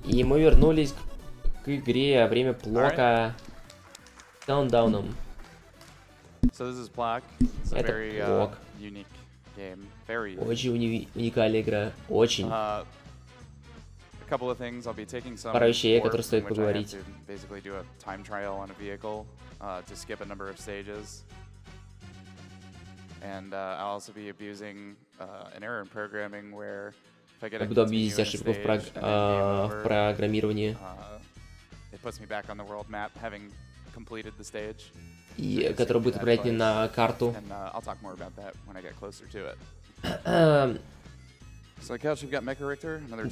И мы вернулись к игре время Плока Countdown. Это Плок. Очень уникальная игра. Очень. Пара вещей, о которых стоит поговорить. Я буду абьюзить ошибку в программировании. И который будет отправлять мне на карту.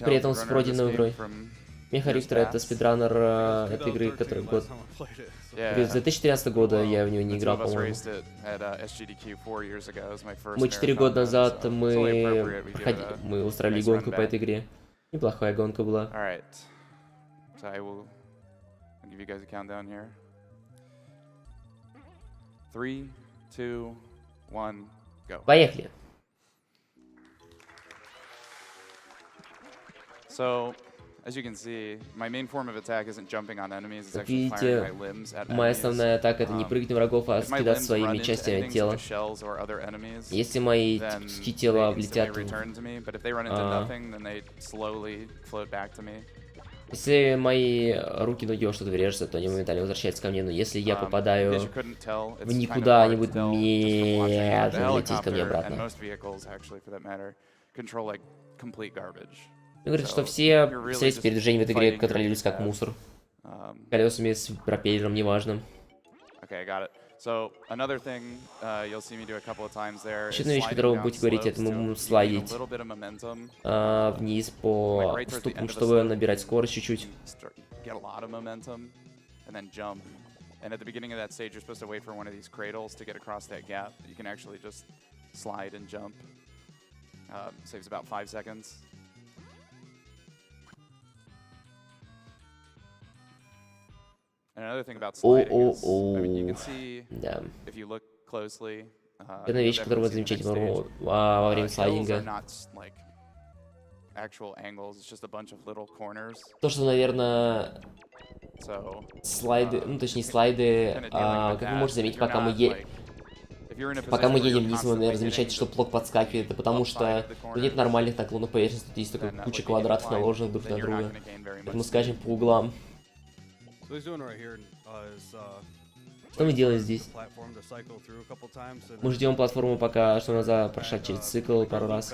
При этом с пройденной игрой. Меха Риктор — это спидранер этой игры, который год... С 2013 года я в него не играл, по-моему. Мы 4 года назад мы устроили гонку по этой игре. Неплохая гонка была. Поехали. Как видите, моя основная атака — это не прыгать на врагов, а скидать своими частями тела. Если мои части тела влетят... Если мои руки, ноги во что-то врежутся, то они моментально возвращаются ко мне, но если я попадаю в никуда, они будут медленно лететь ко мне обратно. Мне говорят, что все средства передвижения в этой игре контролируются как мусор. Колесами, с пропеллером, неважно. Еще одна вещь, которую вы будете говорить, это слайдить вниз по уступам, чтобы набирать скорость чуть-чуть. Да. Это вещь, которую вы замечаете во время слайдинга. То, что, наверное, слайды, ну точнее слайды, как вы можете заметить, пока мы едем вниз, вы, наверное, замечаете, что Плок подскакивает. Это потому что тут нет нормальных наклонных поверхностей, тут есть только куча квадратов, наложенных друг на друга. Поэтому скачем по углам. Что мы делаем здесь? Мы ждем платформу, пока что надо прошать через цикл пару раз.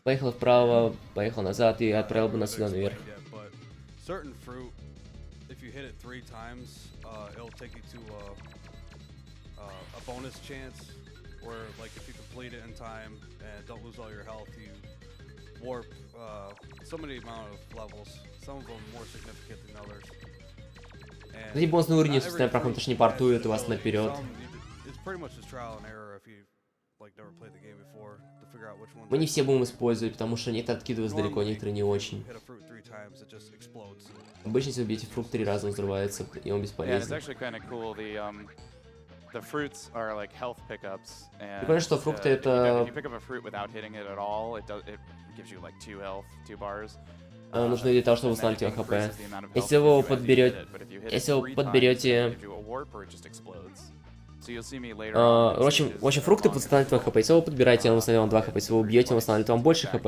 Поехал вправо, поехал назад и отправил бы нас сюда наверх. Warp so many amount of levels, some of them more significant than others. Эти бонусные уровни, собственно, проходят, точнее, портуют вас наперед. Мы не все будем использовать, потому что некоторые откидываются далеко, некоторые не очень. Обычно, если убьете фрукт 3 раза, он взрывается, и он бесполезен. Прикольно, что фрукты это... нужно для того, чтобы восстанавливать хп. Если вы подберете... В общем, фрукты восстанавливают хп. Если вы подбираете, он восстанавливает вам 2 хп. Если вы убьете, он восстанавливает вам больше хп.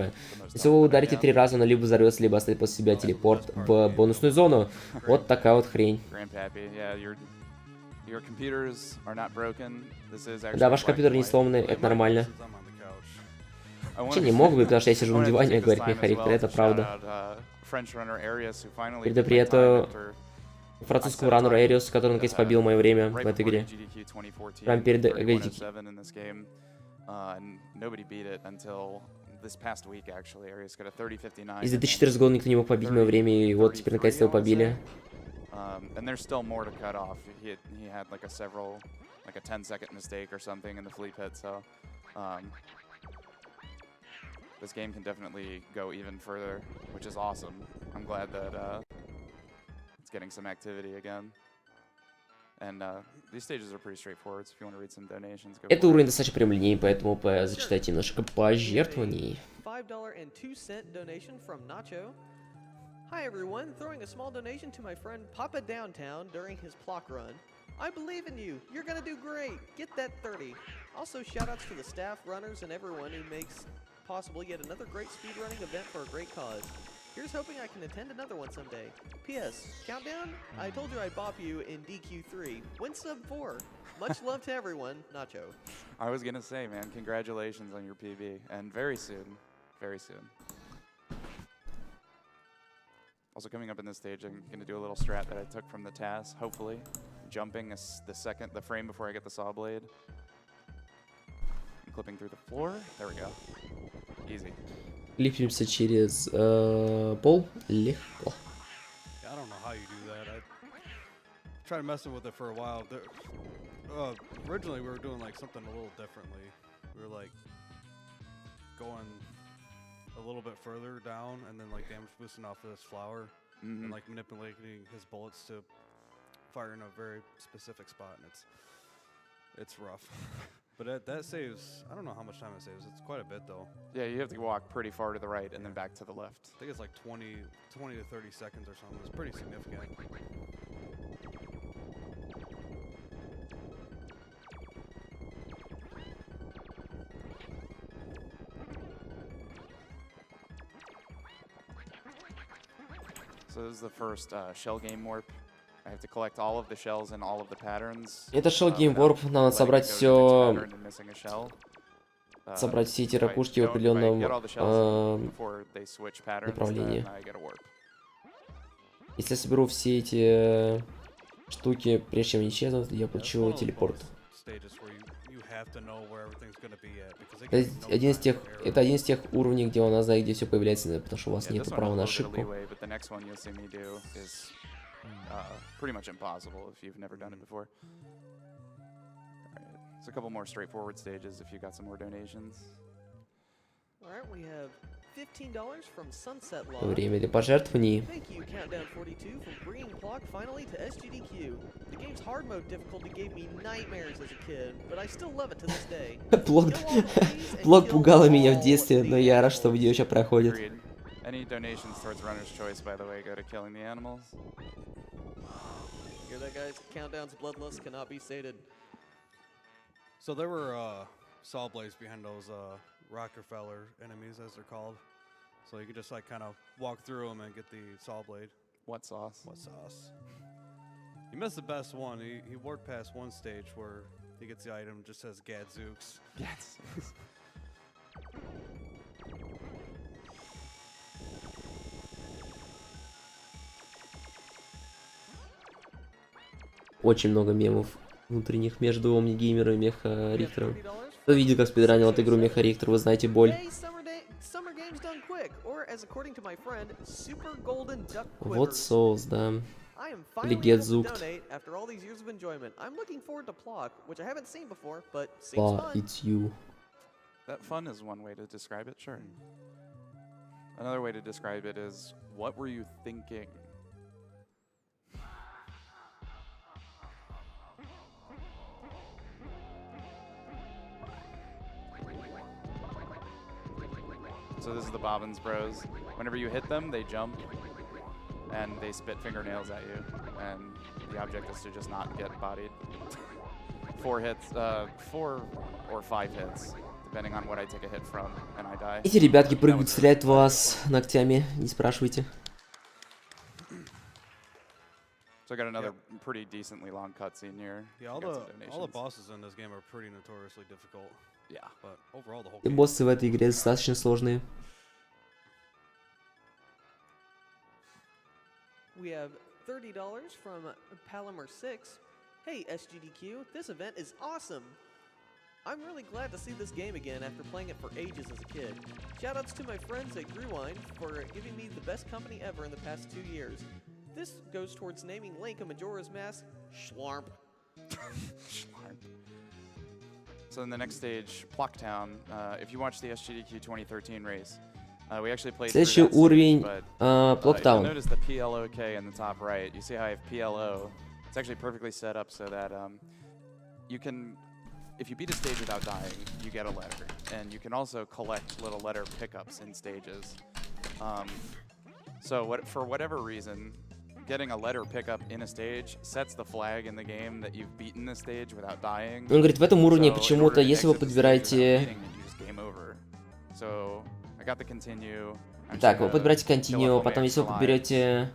Если вы ударите 3 раза, он либо взорвется, либо оставит после себя телепорт в бонусную зону. Вот такая вот хрень. Да, ваш компьютер не сломанный, это нормально. Вообще не мог бы, потому что я сижу на диване, говорит Меха Риктор, это правда. Передаю привет французскому раннеру Эриусу, который наконец побил мое время в этой игре. Прям перед... Из 2014 года никто не мог побить мое время, и вот теперь наконец-то его побили. And there's still more to cut off. He had like a 10-second mistake or something in the flea pit, so this game can definitely go even further, which is awesome. I'm glad that it's getting some activity again. And these stages are pretty straightforward, so if you want to read some donations, go Это for it. уровень достаточно прямолинейный, поэтому зачитайте немножко пожертвований. $5.02 donation from Nacho. Hi everyone, throwing a small donation to my friend Papa Downtown during his Plok run. I believe in you. You're gonna do great. Get that 30. Also, shoutouts to the staff, runners, and everyone who makes possible yet another great speedrunning event for a great cause. Here's hoping I can attend another one someday. P.S. Countdown? I told you I'd bop you in DQ3. Win sub 4. Much love to everyone. Nacho. I was gonna say, man, congratulations on your PB, and very soon, very soon. Also coming up in this stage, I'm gonna do a little strat that I took from the TAS, hopefully. Jumping the frame before I get the saw blade. And clipping through the floor. There we go. Easy. Лифтимся через пол. Легко. Yeah, I don't know how you do that. I tried messing with it for a while. Originally, we were doing like something a little differently. We were like going a little bit further down and then like damage boosting off of this flower and like manipulating his bullets to fire in a very specific spot, and it's rough. But that saves, I don't know how much time it saves. It's quite a bit though. Yeah, you have to walk pretty far to the right and then back to the left. I think it's like 20 to 30 seconds or something. It's pretty significant. So this is the first shell game warp. I have to collect all of the shells and all of the patterns. Это Shell Game Warp, надо собрать все, собрать все эти ракушки в определенном направлении. Если я соберу все эти штуки, прежде чем они исчезнут, я получу телепорт. Это один из тех уровней, где у нас знает, где все появляется, потому что у вас нет права на ошибку. Pretty much impossible if you've never done it before. Alright, so a couple more straightforward stages if you got some more donations. Alright, we have $15 from Sunset Law. Время для пожертвований. Thank you, Countdown 42, for bringing Plok finally to SGDQ. The game's hard mode difficulty gave me nightmares as a kid, but I still love it to this day. Плок пугала меня в детстве, но я рад, что видео сейчас проходит. Any donations towards runner's choice, by the way, go to killing the animals. Hear that, guys? Countdown's bloodlust cannot be sated. So there were saw blades behind those Rockefeller enemies, as they're called. So you could just like kind of walk through them and get the saw blade. What sauce? What sauce? You missed the best one. He worked past one stage where he gets the item, just says Gadzooks. Yes. Очень много мемов внутренних между Омнигеймером и Меха Рихтером. Кто видел, как спидранил эту игру Меха Рихтер, вы знаете боль. Вот соус, да. Или Гетзукт. Plok, it's you. That fun is one way to describe it, sure. Another way to describe it is, what were you thinking? So this is the Bobbins Bros. Whenever you hit them, they jump and they spit fingernails at you, and the object is to just not get bodied. 4 or 5 hits, depending on what I take a hit from, and I die. Эти ребятки прыгают, стреляют в вас ногтями, не спрашивайте. So I got another pretty decently long cutscene here. Yeah, all the bosses in this game are pretty notoriously difficult. Yeah, but overall the whole И game. боссы в этой игре достаточно сложные. We have $30 from Palomar 6. Hey SGDQ, this event is awesome. I'm really glad to see this game again after playing it for ages as a kid. Shoutouts to my friends at Grewine for giving me the best company ever in the past 2 years. This goes towards naming Link a Majora's Mask. Schlarp. Schlarp. So in the next stage, Plok Town, if you watch the SGDQ 2013 race, we actually played through that Следующий уровень stage, but Plok Town. you'll notice the PLOK in the top right. You see how I have PLO It's actually perfectly set up so that you can, if you beat a stage without dying, you get a letter. And you can also collect little letter pickups in stages. So for whatever reason, getting a letter pickup in a stage sets the flag in the game that you've beaten the stage without dying. Он говорит, в этом уровне So in почему-то, order to если вы exit the stage without подбираете... beating it, you just game over. So I got the continue. I'm just Так, вы gonna подбираете kill continue, up потом my если вы extra подберете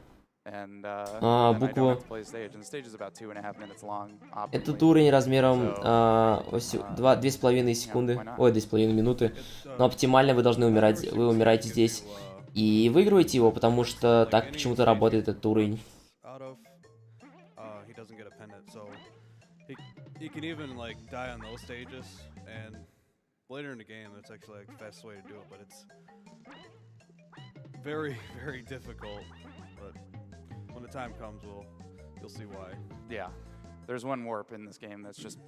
and then I don't букву... have to play the stage. And the stage is about 2.5 minutes long. Этот optimally. уровень размером So, 2,5 секунды, why not? ой, 2,5 минуты. Но оптимально вы должны умирать, вы умираете здесь и выигрываете его, потому что так почему-то работает этот уровень. He doesn't get a pendant, so he can even like die on those stages, and later in the game that's actually like the fastest way to do it, but it's very difficult. But when the time comes, you'll see why. Yeah, there's one warp in this game that's just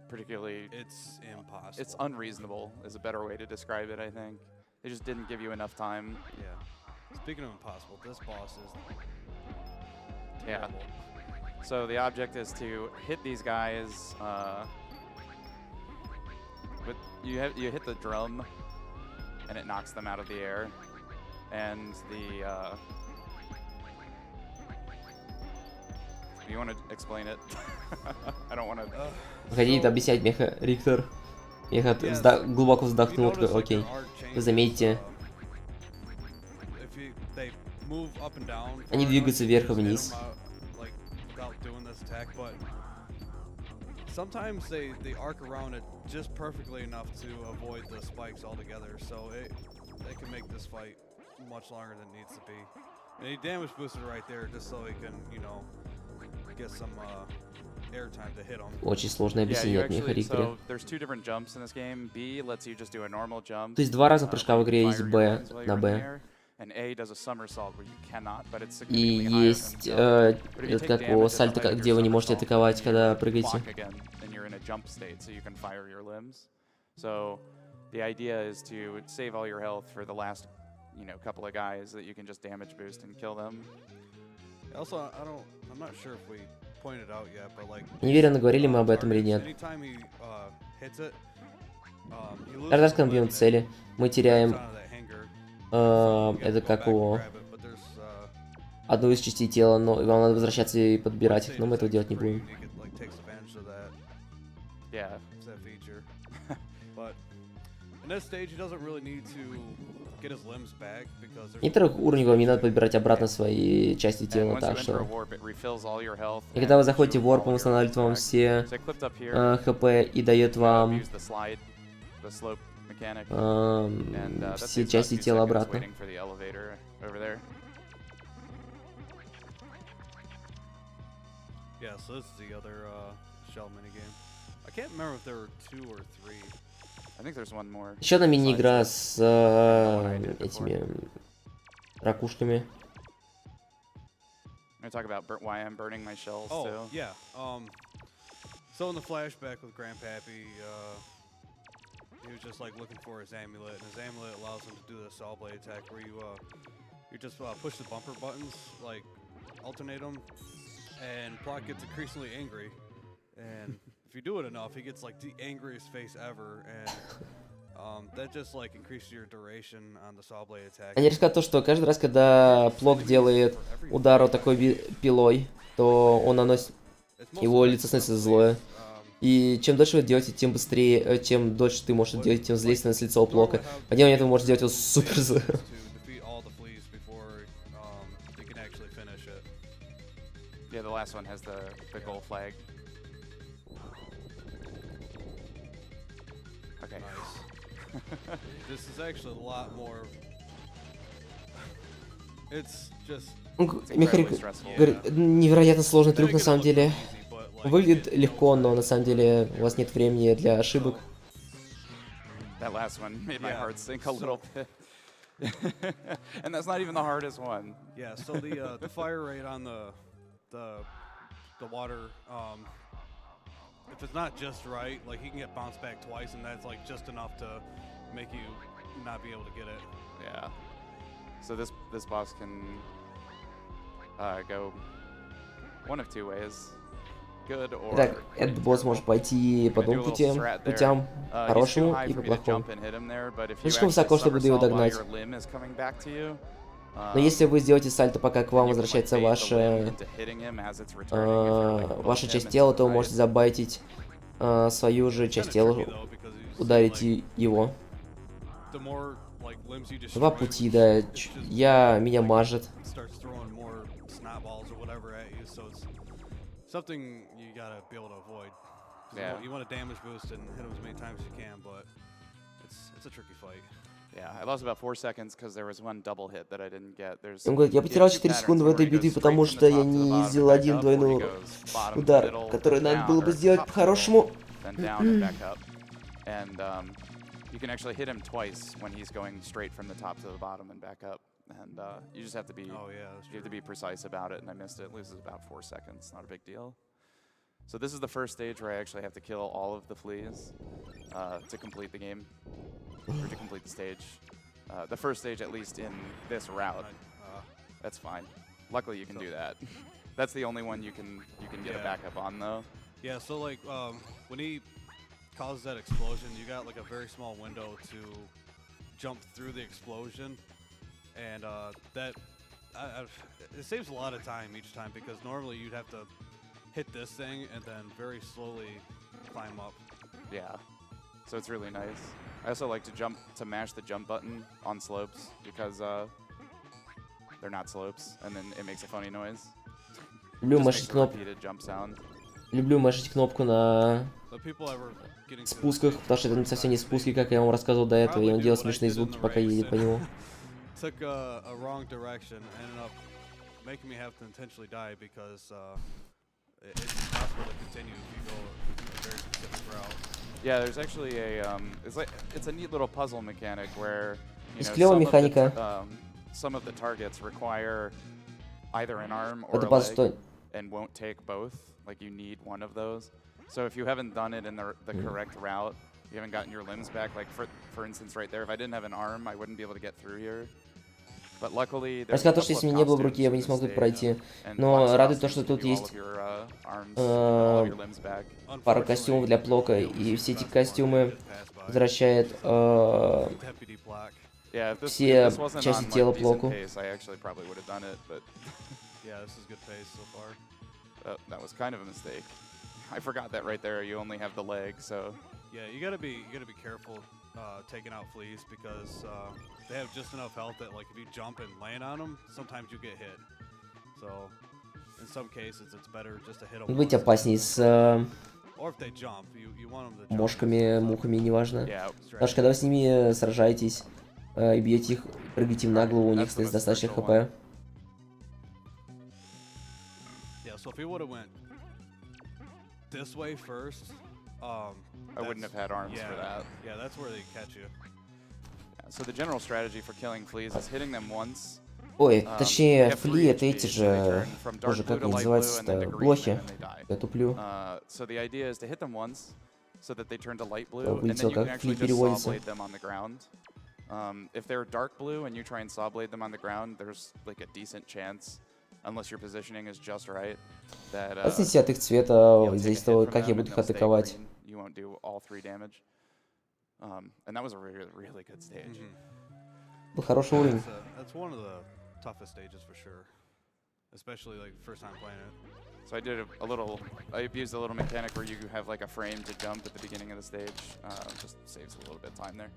particularly... It's impossible. It's unreasonable is a better way to describe it, I think. They just didn't give you enough time. Yeah. Speaking of impossible, this boss is Yeah. terrible. So the object is to hit these guys with you hit the drum and it knocks them out of the air, and you want to explain it? I don't want to. Хотите объяснять, Меха Риктор? Меха глубоко вздохнул, такой, окей. Вы заметите, они двигаются вверх и вниз. Sometimes they arc around it just perfectly enough to avoid the spikes altogether, so they can make this fight much longer than it needs to be. And he damage boosted right there just so he can, you know, get some air time to hit him. Очень сложно объяснять, Меха Риктор. So there's two different jumps in this game. B lets you just do a normal jump. То есть два разных прыжка в игре, есть Б на Б. And A does a somersault where you cannot, but it's И significantly higher есть than the как его сальто, где вы не можете атаковать, когда прыгаете. and you're in a jump state, so you can fire your limbs. So the idea is to save all your health for the last, you know, couple of guys that you can just damage boost and kill them. Also, I'm not sure if we pointed out yet, but like. Не уверен, говорили мы об этом или нет. Каждый раз, когда мы бьем цели, мы теряем это как его одну из частей тела, но вам надо возвращаться и подбирать их, но мы этого делать не будем. Yeah. В некоторых уровнях вам не надо подбирать обратно свои части тела, так что... И когда вы заходите в Warp, он восстанавливает вам все ХП и дает вам все части тела обратно. Yeah, so this is the other shell minigame. I can't remember if there were 2 or 3. I think there's one more. Еще одна мини-игра с этими ракушками. I talk about why I'm burning my shells too. Oh, yeah. So in the flashback with Grandpappy, he was just like looking for his amulet, and his amulet allows him to do the saw blade attack where you just push the bumper buttons, like alternate them, and Plok gets increasingly angry, and if you do it enough, he gets like the angriest face ever, and that just like increases your duration on the saw blade attack. Они рассказывают то, что каждый раз, когда Плок делает удар вот такой пилой, то он наносит, его лицо становится злое. И чем дольше вы делаете, тем быстрее, чем дольше ты можешь делать, тем злее становится лицо у Плока. По делу этого можешь сделать его супер злым. Yeah, the last one has the gold flag. Okay. Nice. This is actually a lot more. It's just. Механик говорит, невероятно сложный трюк на самом деле. Выглядит легко, но на самом деле у вас нет времени для ошибок. That last one made my heart sink a little bit. And that's not even the hardest one. Yeah, so the fire rate on the water, if it's not just right, like he can get bounced back twice, and that's like just enough to make you not be able to get it. Yeah. So this boss can go one of two ways. good or Итак, этот босс может пойти по двум путям, he's too хорошему high и for по me to плохому. jump and hit him there, but if you Слишком actually высоко, чтобы его somersault while догнать. your limb is coming back to you, Но если вы сделаете сальто, пока к вам you can, like, возвращается bait the limb ваша, into hitting him as it's returning if you're, like, above ваша him часть and тела, super то вы high. можете забайтить свою же It's часть kinda тела, tricky though because you see, ударить like, его. the more like limbs you Два destroy, пути, да. it's just, Меня мажет. starts throwing more snot balls or whatever at you, so it's something you gotta be able to avoid. 'Cause Yeah. you want to damage boost and hit them as many times as you can, but it's a tricky fight. Yeah, I lost about 4 seconds because there was one double hit that I didn't get. There's Он говорит, я he has потерял two 4 patterns, секунды в one этой where he битве, goes потому straight from что the я top to the не bottom сделал and back один up, or he двойной goes bottom to удар, middle, который надо down, было бы or сделать top to middle, по-хорошему. then down and back up. And you can actually hit him twice when he's going straight from the top to the bottom and back up. And you just have to be Oh yeah, that's you have to true. be precise about it. And I missed it. Loses about 4 seconds. Not a big deal. So this is the first stage where I actually have to kill all of the fleas to complete the game, or to complete the stage. The first stage, at least in this route, that's fine. Luckily, you can do that. That's the only one you can get a Yeah. backup on, though. Yeah, so like when he causes that explosion, you got like a very small window to jump through the explosion, and it saves a lot of time each time because normally you'd have to hit this thing and then very slowly climb up. Yeah. So it's really nice. I also like to mash the jump button on slopes because they're not slopes, and then it makes a funny noise. Люблю Just мashить makes a кнопку. repeated jump sound. Люблю мashить кнопку на So people ever getting to спусках, потому что это совсем не спуски, как я вам рассказывал до этого, и он делает смешные звуки, пока едет по нему. took a wrong direction, ended up making me have to intentionally die because it's impossible to continue if you go a very specific route. Yeah, there's actually it's a neat little puzzle mechanic where Есть клевая механика. some of the targets require either an arm or Это a пазл, leg что and won't take both. Like you need one of those. So if you haven't done it in the correct route, you haven't gotten your limbs back. Like for instance, right there, if I didn't have an arm, I wouldn't be able to get through here. But luckily, я сказал, что если меня не было в руке, я бы не смог тут пройти. Но радует то, что тут есть пара костюмов для Плока, и все эти костюмы возвращают все части тела Плоку. Yeah, this is good pace so far. That was kind of a mistake. I forgot that right there. You only have the leg, so. Yeah, you gotta be careful taking out fleas because they have just enough health that like if you jump and land on them, sometimes you get hit. So in some cases, it's better just to hit them. Быть опасней с Or if they jump, you want them to jump. мошками, мухами, неважно. Yeah. Потому что когда вы с ними сражаетесь и бьете их, прыгаете им на голову, у них остается достаточно хп. Yeah, so if he would have went this way first, I wouldn't have had arms for that. Yeah, that's where they catch you. Yeah, so the general strategy for killing fleas is hitting them once. Ой, точнее, фли это эти же, тоже как они называются-то, блохи. Я туплю. So the idea is to hit them once, so that they turn to light blue, and Видел, then you can как actually фли just saw переводится. blade them on the ground. If they're dark blue and you try and saw blade them on the ground, there's like a decent chance, unless your positioning is just right, that От зависит от их цвета, you'll take a зависит hit от того, from как я them буду and их they'll stay атаковать. green. You won't do all 3 damage. And that was a really, really good stage. Был хороший уровень. That's one of the toughest stages for sure, especially like first time playing it. So I abused a little mechanic where you have like a frame to jump at the beginning of the stage. Just saves a little bit of time there.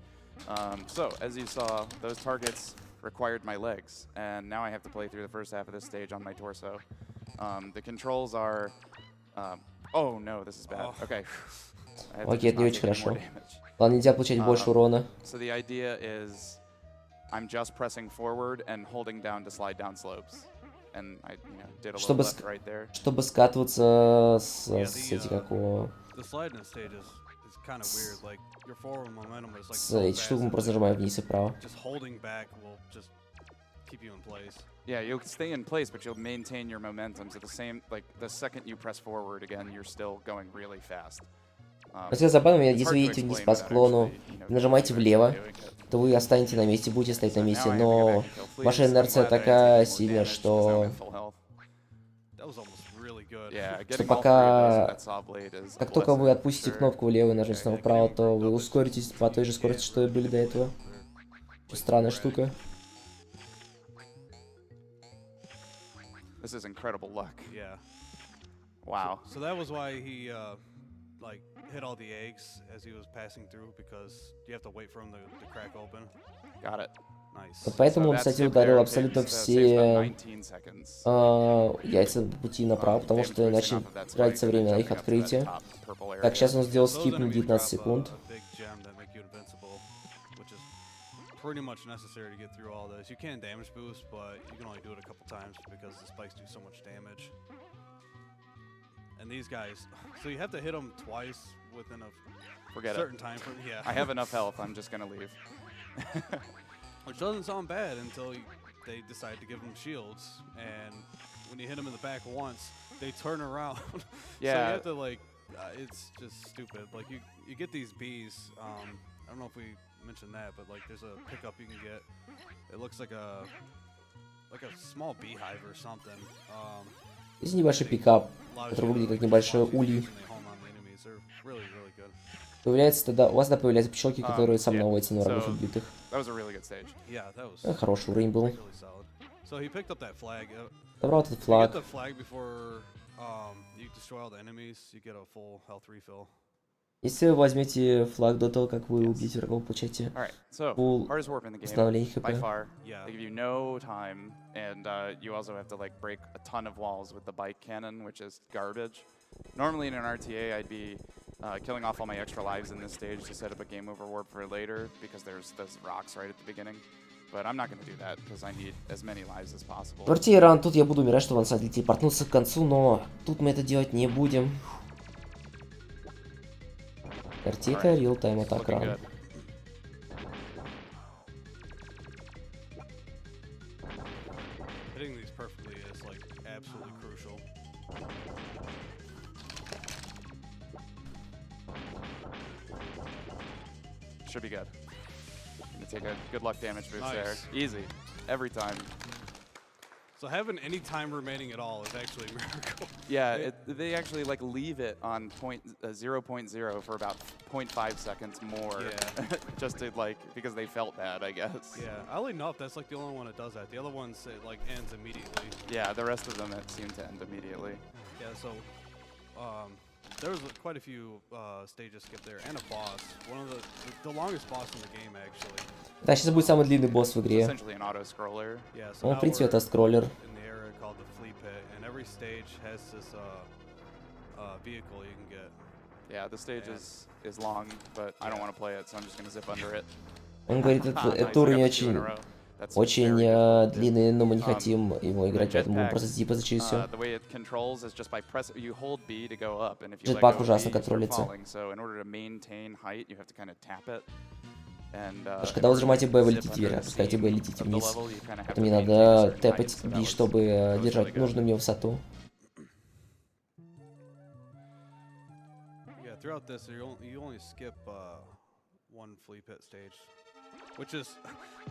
So as you saw, those targets required my legs, and now I have to play through the first half of this stage on my torso. The controls are, oh no, this is bad. Okay. Окей, это не очень хорошо. Ладно, нельзя получать больше урона. So the idea is I'm just pressing forward and holding down to slide down slopes. And I did a little left right there. Чтобы скатываться с эти какого... The slide in this stage is kind of weird. Like your forward momentum is like С so эти fast штуки мы that просто нажимаем вниз и вправо. just holding back will just keep you in place. Yeah, you'll stay in place, but you'll maintain your momentum. So the second you press forward again, you're still going really fast. Все забавно, если вы едете вниз по склону, нажимаете влево, то вы останетесь на месте, будете стоять на месте, но ваша инерция такая сильная, что что пока... Как только вы отпустите кнопку влево и нажмете снова вправо, то вы ускоритесь по той же скорости, что и были до этого. Странная штука. This is incredible luck. Yeah. Wow. So that was why he like hit all the eggs as he was passing through, because you have to wait for him to crack open. Got it. Nice. Вот поэтому он, кстати, ударил абсолютно все яйца пути направо, потому что иначе тратится время на их открытие. Так, сейчас он сделал скип на 19 секунд. Pretty much necessary to get through all this. You can damage boost, but you can only do it a couple times because the spikes do so much damage. And these guys, so you have to hit them twice within a certain time frame. Yeah. I have enough health. I'm just gonna leave. Which doesn't sound bad until they decide to give them shields, and when you hit them in the back once, they turn around. Yeah. So you have to like, it's just stupid. Like you get these bees. I don't know if we mentioned that, but like there's a pickup you can get. It looks like a small beehive or something. Здесь небольшой пикап, который выглядит как небольшой улей. Появляется тогда, у вас тогда появляются пчелки, которые сам наводятся на врагов убитых. Хороший уровень был. Добрал этот флаг. Если вы возьмете флаг до того, как вы убьете врагов, получаете пул восстановления хп. They give you no time, and you also have to like break a ton of walls with the bike cannon, which is garbage. Normally in an RTA, I'd be killing off all my extra lives in this stage to set up a game over warp for later, because there's those rocks right at the beginning. But I'm not going to do that, because I need as many lives as possible. В RTA ран тут я буду умирать, чтобы он сам телепортнулся к концу, но тут мы это делать не будем. RTA это real-time attack run. Hitting these perfectly is like absolutely crucial. Should be good. Gonna take a good luck damage boost there. Easy. Every time. So having any time remaining at all is actually a miracle. Yeah, they actually like leave it on 0.0 for about 0.5 seconds more. Yeah. Just to like, because they felt bad, I guess. Yeah, oddly enough, that's like the only one that does that. The other ones, it like ends immediately. Yeah, the rest of them it seem to end immediately. Yeah, so there was quite a few stages skipped there, and a boss. One of the longest boss in the game, actually. Да, сейчас будет самый длинный босс в игре. Essentially an auto-scroller. Yeah, so Он, в принципе, это скроллер. In the area called the flea pit, and every stage has this vehicle you can get. Yeah, the stage is long, but I don't want to play it, so I'm just gonna zip under it. Он говорит, этот уровень очень длинный, но мы не хотим его играть, поэтому будем просто зипа зачистить все. Джетпак ужасно контролится. Потому что когда вы зажимаете B, вы летите вверх, опускаете B, летите вниз. Поэтому мне надо тэпать B, чтобы держать нужную мне высоту. Throughout this, you only skip one flea pit stage, which is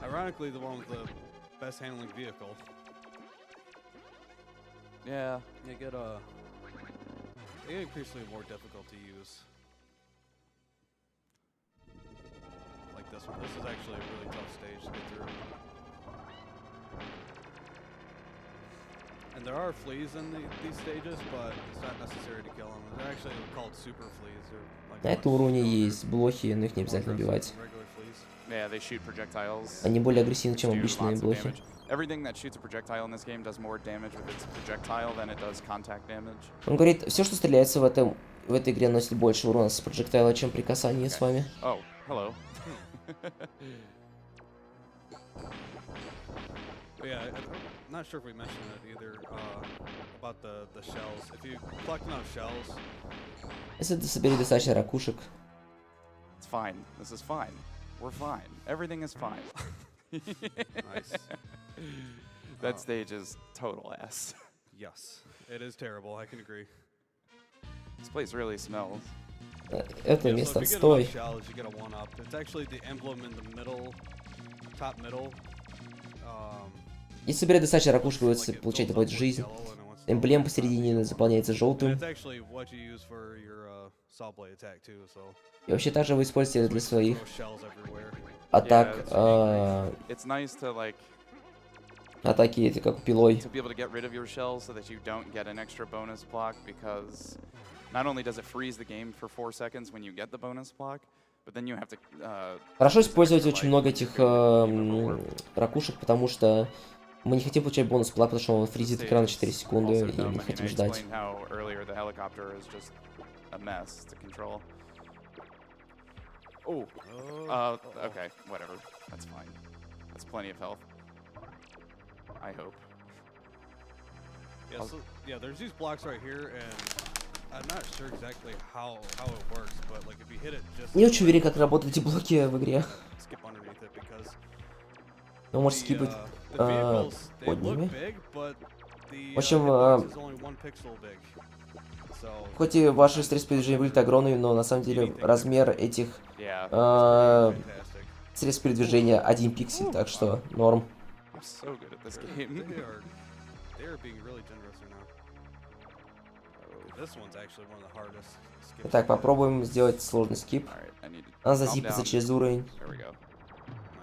ironically the one with the best handling vehicle. Yeah, you get increasingly more difficult to use. Like this one. This is actually a really tough stage to get through. And there are fleas in these stages, but it's not necessary to kill them. They're actually called super fleas. На этом уровне есть блохи, но их не обязательно убивать. Yeah, they shoot projectiles. Они более агрессивны, чем обычные блохи. Everything that shoots a projectile in this game does more damage with its projectile than it does contact damage. Он говорит, все, что стреляется в этой игре, носит больше урона с проджектайла, чем при касании с вами. Oh, hello. Yeah, I'm not sure if we mentioned that either, about the shells. If you collect enough shells... Если ты соберешь достаточно ракушек... It's fine. This is fine. We're fine. Everything is fine. Nice. That stage is total ass. Yes, it is terrible. I can agree. This place really smells. Это место отстой. You get a 1-up. It's actually the emblem in the middle, top middle. Если собирать достаточно ракушек, вы получаете добавить жизнь. Эмблема посередине заполняется And желтым. it's actually what you use for your saw blade attack too. So И вообще также вы используете это для своих throw shells everywhere. атак. It's nice to like Атаки эти как пилой. to be able to get rid of your shells so that you don't get an extra bonus block, because not only does it freeze the game for 4 seconds when you get the bonus block, but then you have to Хорошо использовать очень много этих ракушек, потому что мы не хотим получать бонус плак, потому что он фризит экран на 4 секунды, и мы не хотим ждать. how earlier the helicopter is just a mess to control. Oh, okay, whatever. That's fine. That's plenty of health. I hope. Yeah, so, yeah, there's these blocks right here, and I'm not sure exactly how it works, but like if you hit it just Не очень уверен, как работают эти блоки в игре. skip underneath it, because Но можешь скипать the vehicles, they под look ними. big, but the В общем, hitbox is only 1 pixel big. So Хоть и ваши средства передвижения выглядят огромными, но на самом деле размер этих Yeah. fantastic. средств передвижения 1 пиксель, так что норм. I'm so good at this game. They are being really generous right now. This one's actually one of the hardest skips. Итак, попробуем сделать сложный скип. Alright, I need to Надо calm зазипаться down. через уровень. There we go.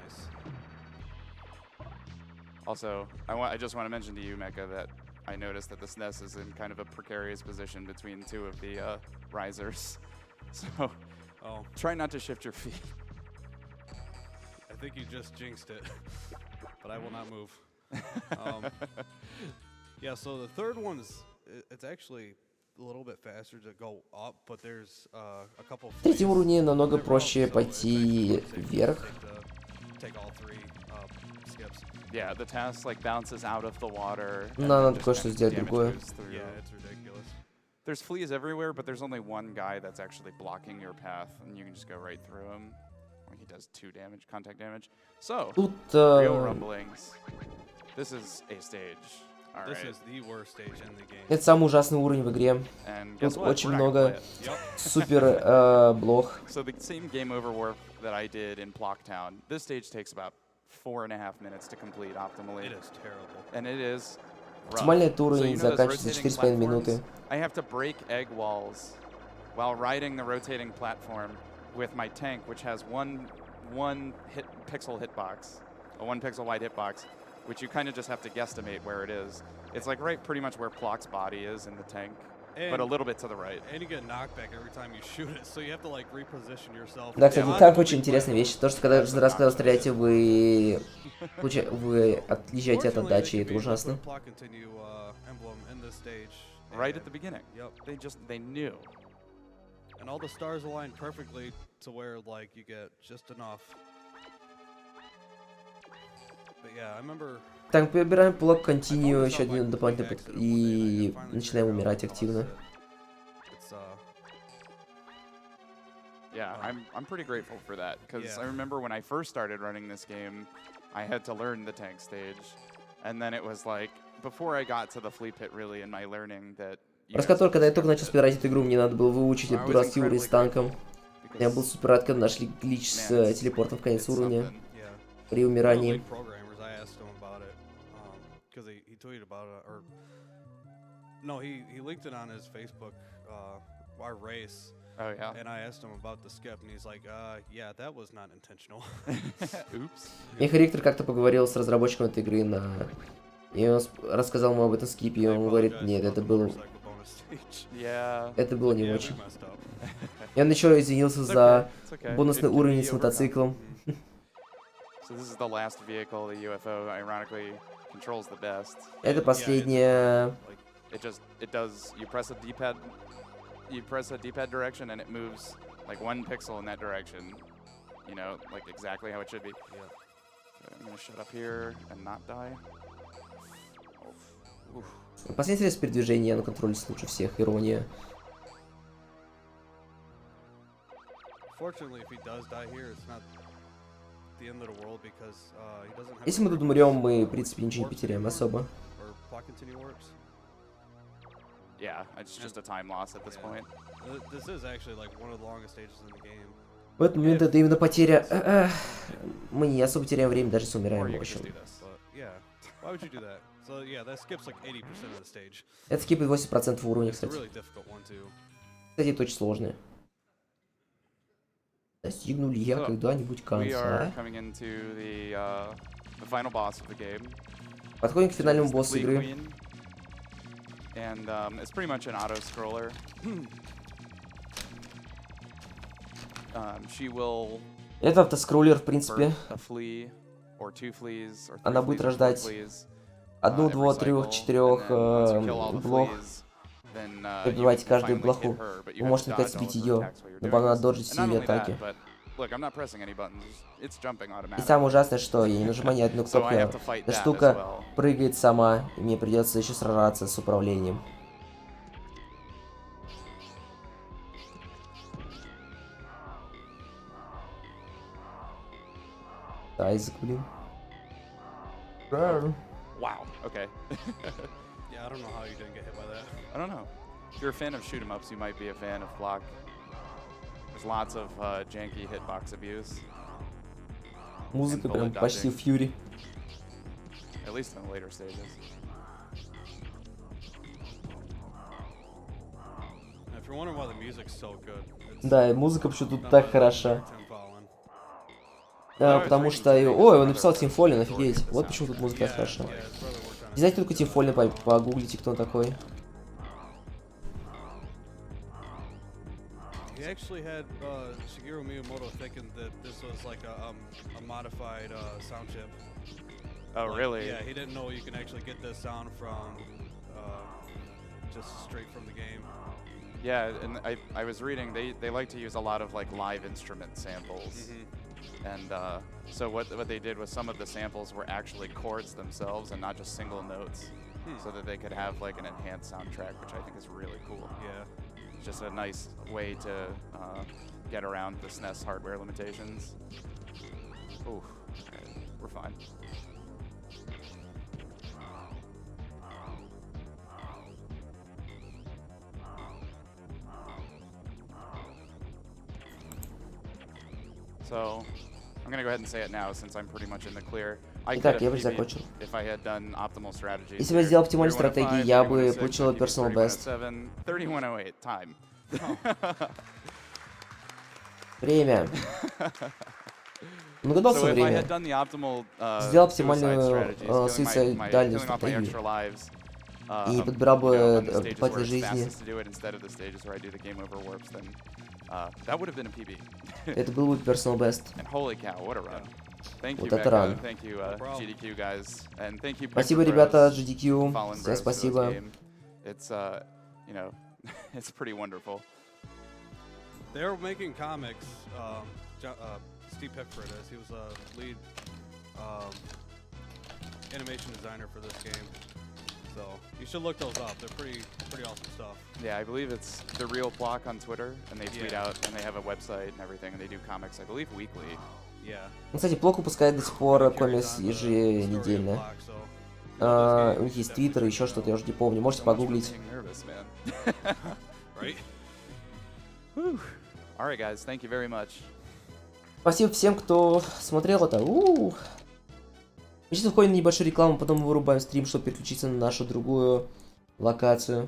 Nice. Also, I just want to mention to you, Mecha, that I noticed that the SNES is in kind of a precarious position between two of the risers. So Oh, try not to shift your feet. I think you just jinxed it, but I will not move. Yeah, so the third one's it's actually a little bit faster to go up, but there's a couple. В третьем flames уровне намного in the row, проще so it's пойти actually safe вверх. to take all 3 skips. Yeah, the task like bounces out of the water. and Надо then just кое-что kind of сделать damage другое. goes through. Yeah, it's ridiculous. There's fleas everywhere, but there's only one guy that's actually blocking your path, and you can just go right through him. He does 2 damage, contact damage. So, Тут real rumblings. This is a stage. All This right. is the worst stage in the game. это самый ужасный уровень в игре. And guess Тут what? очень We're not gonna много play it. Yep. супер блох. So the same game over warp that I did in Plok Town, this stage takes about 4.5 minutes to complete optimally. It is terrible. And it is rough. Максимальный этот So уровень you know those заканчивается за rotating 4,5 минуты. platforms? I have to break egg walls while riding the rotating platform with my tank, which has one pixel hitbox, a 1 pixel wide hitbox, which you kind of just have to guesstimate where it is. It's like right pretty much where Plok's body is in the tank, but a little bit to the right. And you get knockback every time you shoot it, so you have to like reposition yourself. Да, кстати, on так the очень big интересная platform. вещь. То, что когда каждый раз, когда вы стреляете, вы отъезжаете от Fortunately, отдачи, they это could ужасно. put Plok continue emblem in this stage. Right at and- the beginning. Yep. They knew. And all the stars align perfectly to where like you get just enough. But yeah, I remember. Так, выбираем Plok Continue, еще один дополнительный и начинаем умирать активно. It's Yeah, I'm pretty grateful for that, because Yeah. I remember when I first started running this game, I had to learn the tank stage, and then it was like before I got to the flea pit really in my learning that. Рассказывал, когда я только начал спирать эту игру, мне надо было выучить этот дурацкий уровень с танком. Я был супер рад, когда нашли глич с телепортом в конец уровня yeah. при One of the умирании. lead programmers, I asked him about it, because he tweeted about it, or no, he linked it on his Facebook, our race, Oh yeah. and I asked him about the skip, and he's like, yeah, that was not intentional. Oops. Меха-Риктор как-то поговорил с разработчиком этой игры и он рассказал ему об этом скипе, и I он говорит, apologize нет, about это the было motorcycle bonus stage. Yeah. Это было не Yeah, we очень. messed up. И он еще извинился It's за okay, it's okay. бонусный It can уровень be с overcome. мотоциклом. So this is the last vehicle the UFO ironically controls the best. Это последняя... It does. You press a D-pad direction and it moves like 1 pixel in that direction. You know, like exactly how it should be. Yeah. Okay, I'm gonna shut up here and not die. Oof. Последний средств передвижения на контроле лучше всех, ирония. Fortunately, if he does die here, it's not the end of the world because he doesn't have. Если мы тут умрем, мы, в принципе, ничего не потеряем особо. Or Plok continue warps. Yeah, it's just a time loss at this Yeah. point. This is actually like one of the longest stages in the game. В этот момент это именно потеря... Мы не особо теряем время, даже если Or умираем, you в can just общем. do this. But yeah, Why would you do that? So yeah, that skips like 80% of the stage. Это скипает 80% уровня, It's a кстати. really difficult one too. Кстати, это очень сложное. Достигну ли я когда-нибудь We are конца? coming into the final boss of the game. Подходим к финальному It's the боссу Flea игры. Queen. And it's pretty much an auto-scroller. She will Это автоскроллер, в принципе. birth a flea, or two fleas, or three Она будет fleas, or four рождать fleas, одну, every двух, cycle, трех, and четырех then once you kill all the блох. fleas, then, you Прибивайте can каждую finally блоху. hit her, but you Вы have можете to наконец dodge all сбить of her ее. attacks while you're Но doing она this. доджит And все not ее only that, атаки. but look, I'm not pressing any buttons. It's jumping И automatically. самое ужасное, что я не нажимаю ни одну So I have кнопку. to fight Эта that as штука well. прыгает сама, и мне придется еще сражаться с управлением. Айзек, блин. Wow. Okay. Yeah, I don't know how you didn't get hit by that. I don't know. If you're a fan of shoot 'em ups, you might be a fan of Plok. There's lots of janky hitbox abuse, Музыка прям bullet почти dodging. фьюри. at least in the later stages. And if you're wondering why the music's so good, it's Да, и музыка почему тут done так by хороша. Tim Follin. Потому что... Ой, он написал Тим Фоллин, офигеть. Вот почему тут музыка Yeah, хороша. yeah, his brother worked on Не it. знаете, кто такой Тим Фоллин? Погуглите, кто он такой. He actually had Shigeru Miyamoto thinking that this was like a modified sound chip. Oh, Like, really? Yeah, he didn't know you can actually get this sound from just straight from the game. Yeah, and I was reading they like to use a lot of like live instrument samples, and so what they did was some of the samples were actually chords themselves and not just single notes, so that they could have like an enhanced soundtrack, which I think is really cool. Yeah. It's just a nice way to get around the SNES hardware limitations. Ooh, alright, we're fine. So, I'm gonna go ahead and say it now since I'm pretty much in the clear. I could Итак, have я бы PB'd закончил. if I had done optimal strategies. Если бы я сделал оптимальные стратегии, я бы получил personal best. 3108, time. Время. Нагадался So if I время. had done the optimal Сделал suicide оптимальную strategies, суицидальную killing off my стратегию. extra lives, И подбирал бы on the stages показатели where it's жизни. fastest to do it instead of the stages where I do the game over warps, then that would have been a PB. Это был бы personal best. And holy cow, what a run. Thank you, Вот это Becca. ран. Thank you, GDQ guys. And thank you, Спасибо, Pixel ребята, Bros, GDQ. Fallen Всем Bros for this спасибо. game. It's, you know, it's pretty wonderful. They were making comics. Steve Pickford is. He was a lead animation designer for this game. So you should look those up. They're pretty awesome stuff. Yeah, I believe it's the real Plok on Twitter, and they tweet Yeah. out, and they have a website and everything, and they do comics, I believe, weekly. Yeah. Кстати, Плок выпускает до сих пор Carries комикс on the story of еженедельно. Plok, so У них есть твиттер, еще что-то, я уже не помню. Можете So much for погуглить. being nervous, man. right? Whew. All right, guys, thank you very much. Спасибо всем, кто смотрел это. Мы сейчас выходим на небольшую рекламу, потом мы вырубаем стрим, чтобы переключиться на нашу другую локацию.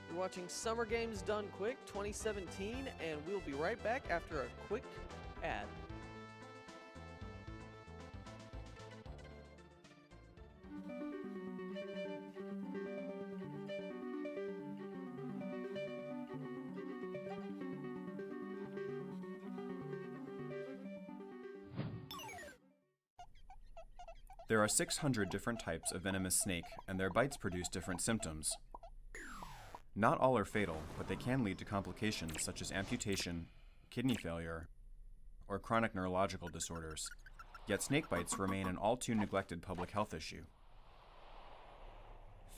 You're watching Summer Games Done Quick 2017, and we'll be right back after a quick ad. There are 600 different types of venomous snake, and their bites produce different symptoms. Not all are fatal, but they can lead to complications such as amputation, kidney failure, or chronic neurological disorders. Yet snake bites remain an all too neglected public health issue.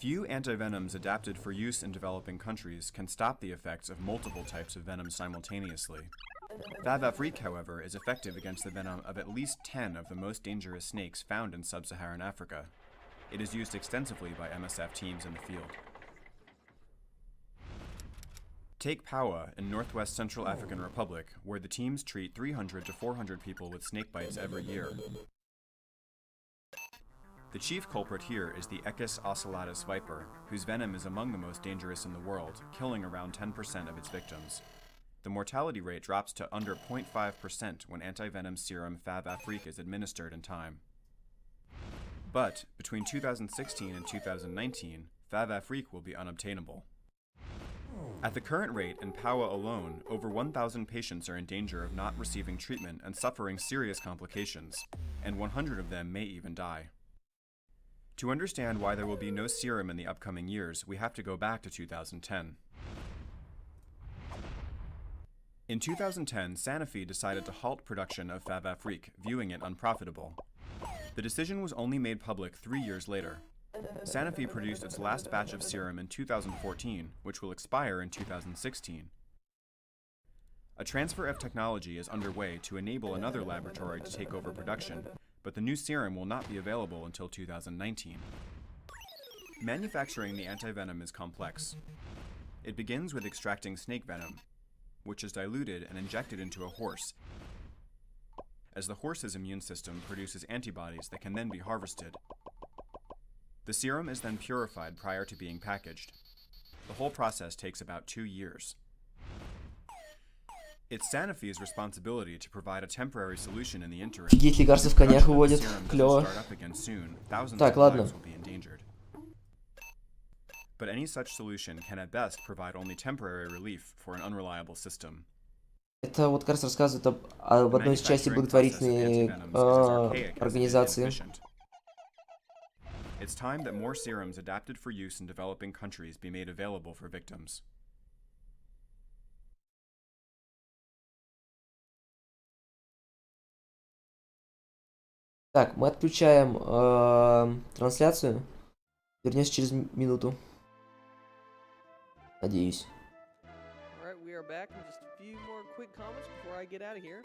Few antivenoms adapted for use in developing countries can stop the effects of multiple types of venom simultaneously. Favafreak, however, is effective against the venom of at least 10 of the most dangerous snakes found in sub-Saharan Africa. It is used extensively by MSF teams in the field. Take Paua in northwest Central African Republic, where the teams treat 300 to 400 people with snake bites every year. The chief culprit here is the Echis ocellatus viper, whose venom is among the most dangerous in the world, killing around 10% of its victims. The mortality rate drops to under 0.5% when antivenom serum Favafreak is administered in time. But between 2016 and 2019, Favafreak will be unobtainable. At the current rate, in Paua alone, over 1,000 patients are in danger of not receiving treatment and suffering serious complications, and 100 of them may even die. To understand why there will be no serum in the upcoming years, we have to go back to 2010. In 2010, Sanofi decided to halt production of Favafreak, viewing it unprofitable. The decision was only made public 3 years later. Sanofi produced its last batch of serum in 2014, which will expire in 2016. A transfer of technology is underway to enable another laboratory to take over production, but the new serum will not be available until 2019. Manufacturing the antivenom is complex. It begins with extracting snake venom, which is diluted and injected into a horse, as the horse's immune system produces antibodies that can then be harvested. The serum is then purified prior to being packaged. The whole process takes about 2 years. It's Sanofi's responsibility to provide a temporary solution in the interim. Офигеть, лекарства в конях выводят. Клево. Так, ладно. But any such solution can at best provide only temporary relief for an unreliable system. Это вот как раз рассказывает об одной из части благотворительной организации. It's time that more serums adapted for use in developing countries be made available for victims. Так, мы отключаем трансляцию. Вернемся через минуту. Надеюсь. Alright, we are back. Just a few more quick comments before I get out of here.